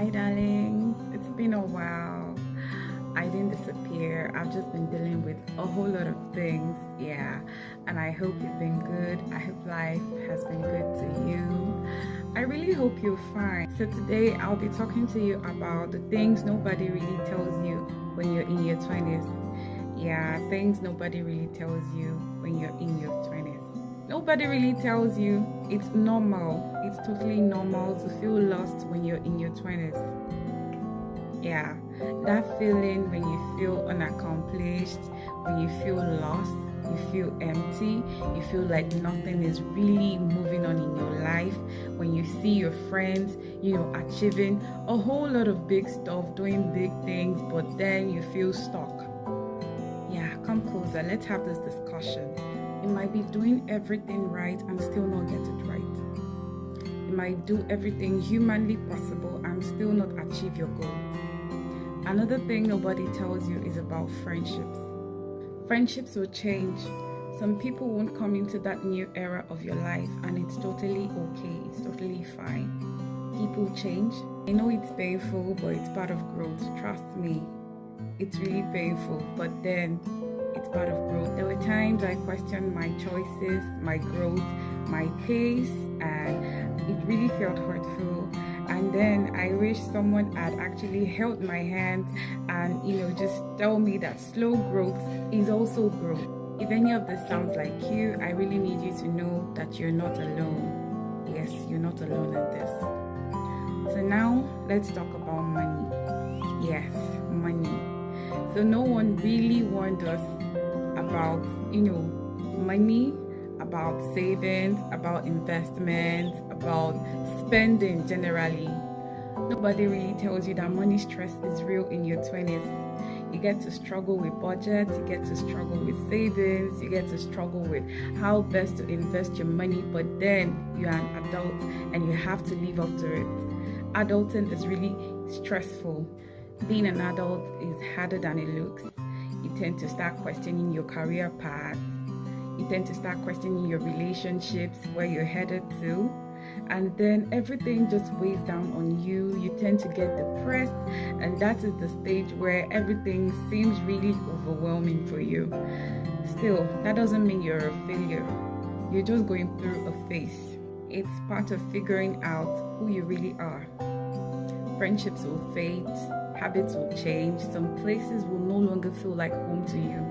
Hi darlings, it's been a while. I didn't disappear. I've just been dealing with a whole lot of things, yeah. And I hope you've been good. I hope life has been good to you. I really hope you're fine. So today I'll be talking to you about the things nobody really tells you when you're in your 20s. Yeah, things nobody really tells you when you're in your 20s. Nobody really tells you it's normal. It's totally normal to feel lost when you're in your 20s. Yeah, that feeling when you feel unaccomplished, when you feel lost, you feel empty, you feel like nothing is really moving on in your life, when you see your friends, achieving a whole lot of big stuff, doing big things, but then you feel stuck. Yeah, come closer, let's have this discussion. You might be doing everything right and still not get it right. You might do everything humanly possible and still not achieve your goal. Another thing nobody tells you is about friendships. Friendships will change. Some people won't come into that new era of your life, and it's totally okay. It's totally fine. People change. I know it's painful, but it's part of growth. Trust me. It's really painful, but then it's part of growth. There were times I questioned my choices, my growth, my pace, and it really felt hurtful. And then I wish someone had actually held my hand and just tell me that slow growth is also growth. If any of this sounds like you, I really need you to know that you're not alone. Yes, you're not alone in this. So now let's talk about money. Yes, money. So no one really warned us about money, about savings, about investments, about spending generally. Nobody really tells you that money stress is real in your 20s. You get to struggle with budgets, you get to struggle with savings, you get to struggle with how best to invest your money, but then you're an adult and you have to live up to it. Adulting is really stressful. Being an adult is harder than it looks. You tend to start questioning your career path. You tend to start questioning your relationships, where you're headed to. And then everything just weighs down on you. You tend to get depressed, and that is the stage where everything seems really overwhelming for you. Still, that doesn't mean you're a failure. You're just going through a phase. It's part of figuring out who you really are. Friendships will fade, habits will change, some places will no longer feel like home to you.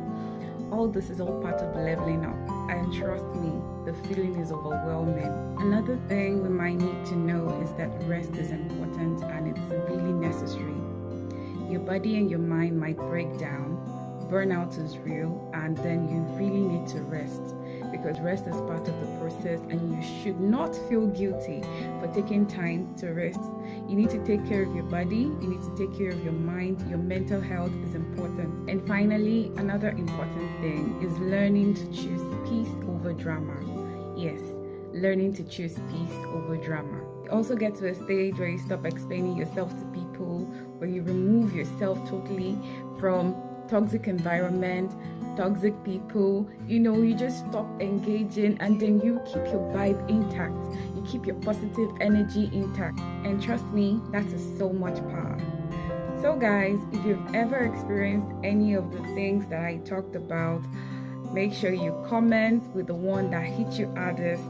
All this is all part of leveling up, and trust me, the feeling is overwhelming. Another thing we might need to know is that rest is important and it's really necessary. Your body and your mind might break down, burnout is real, and then you really need to rest, because rest is part of the process and you should not feel guilty for taking time to rest. You need to take care of your body, you need to take care of your mind, your mental health is important. And finally, another important thing is learning to choose peace over drama. Yes, learning to choose peace over drama. You also get to a stage where you stop explaining yourself to people, where you remove yourself totally from toxic environment, toxic people, you just stop engaging, and then you keep your vibe intact. You keep your positive energy intact. And trust me, that is so much power. So guys, if you've ever experienced any of the things that I talked about, make sure you comment with the one that hit you hardest.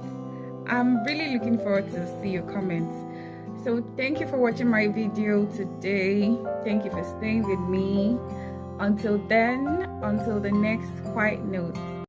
I'm really looking forward to see your comments. So thank you for watching my video today. Thank you for staying with me. Until then, until the next quiet note.